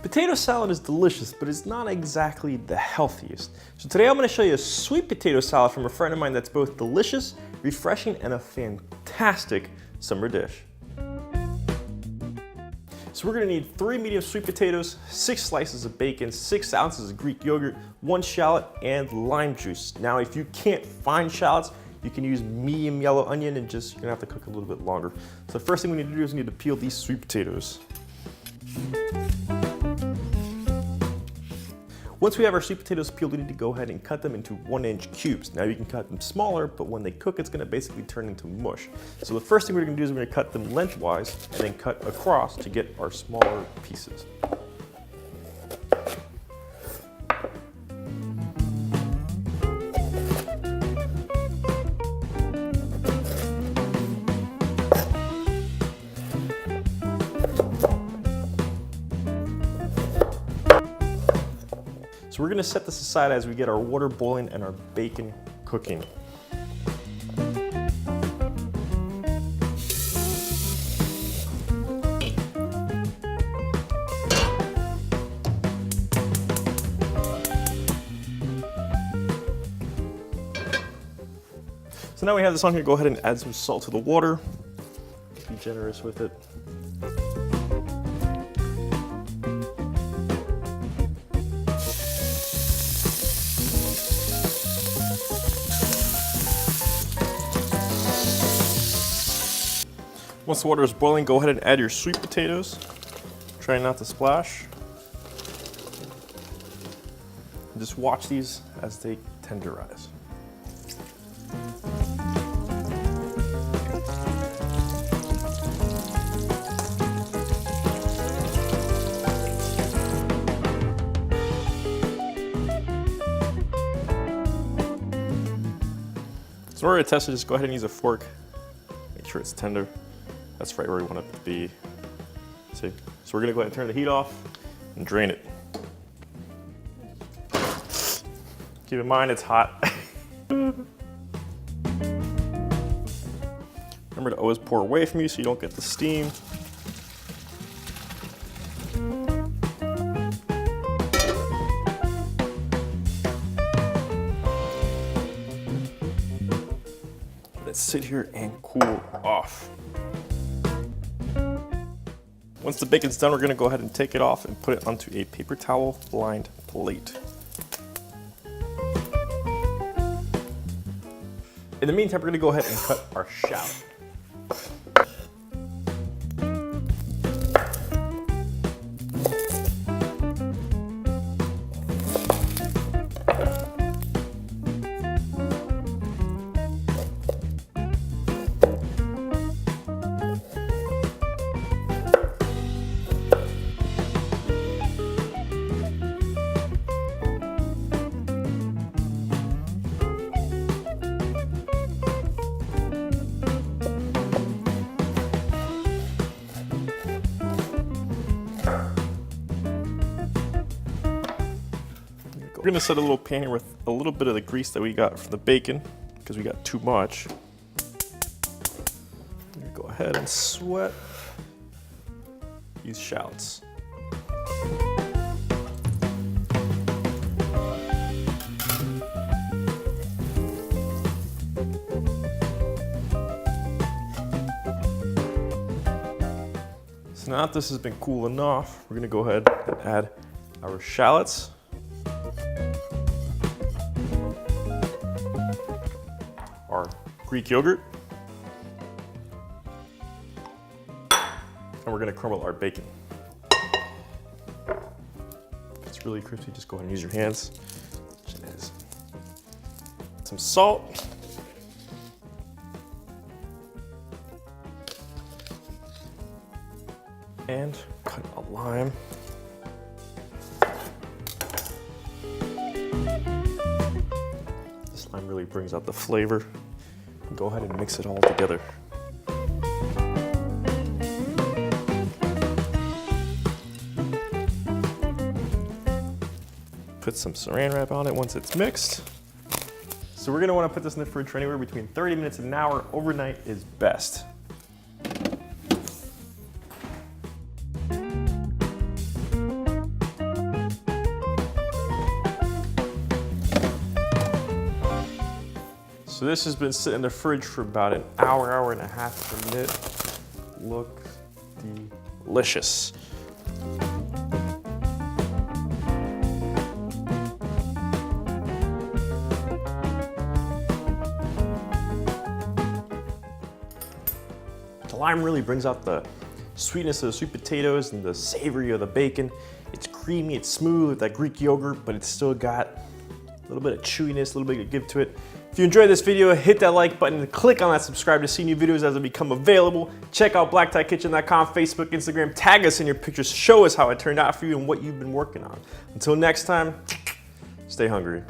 Potato salad is delicious, but it's not exactly the healthiest. So today I'm going to show you a sweet potato salad from a friend of mine that's both delicious, refreshing, and a fantastic summer dish. So we're going to need 3 medium sweet potatoes, 6 slices of bacon, 6 ounces of Greek yogurt, 1 shallot, and lime juice. Now if you can't find shallots, you can use medium yellow onion and you're gonna have to cook a little bit longer. So the first thing we need to do is we need to peel these sweet potatoes. Once we have our sweet potatoes peeled, we need to go ahead and cut them into 1-inch cubes. Now you can cut them smaller, but when they cook, it's gonna basically turn into mush. So the first thing we're gonna do is we're gonna cut them lengthwise and then cut across to get our smaller pieces. So we're gonna set this aside as we get our water boiling and our bacon cooking. So now we have this on here, go ahead and add some salt to the water. Be generous with it. Once the water is boiling, go ahead and add your sweet potatoes. Try not to splash. And just watch these as they tenderize. So in order to test it, just go ahead and use a fork. Make sure it's tender. That's right where we want it to be. See? So we're gonna go ahead and turn the heat off and drain it. Keep in mind it's hot. Remember to always pour away from you so you don't get the steam. Let's sit here and cool off. Once the bacon's done, we're gonna go ahead and take it off and put it onto a paper towel lined plate. In the meantime, we're gonna go ahead and cut our shallot. We're gonna set a little pan here with a little bit of the grease that we got from the bacon because we got too much. I'm gonna go ahead and sweat these shallots. So now that this has been cool enough, we're gonna go ahead and add our shallots. Our Greek yogurt, and we're gonna crumble our bacon. If it's really crispy, just go ahead and use your hands, which it is. Some salt. And cut a lime. This lime really brings out the flavor. Go ahead and mix it all together. Put some saran wrap on it once it's mixed. So we're gonna wanna put this in the fridge for anywhere between 30 minutes and an hour. Overnight is best. So this has been sitting in the fridge for about an hour, hour and a half per minute. Looks delicious. The lime really brings out the sweetness of the sweet potatoes and the savory of the bacon. It's creamy, it's smooth with that Greek yogurt, but it's still got a little bit of chewiness, a little bit of give to it. If you enjoyed this video, hit that like button and click on that subscribe to see new videos as they become available. Check out blacktieKitchen.com, Facebook, Instagram. Tag us in your pictures. Show us how it turned out for you and what you've been working on. Until next time, stay hungry.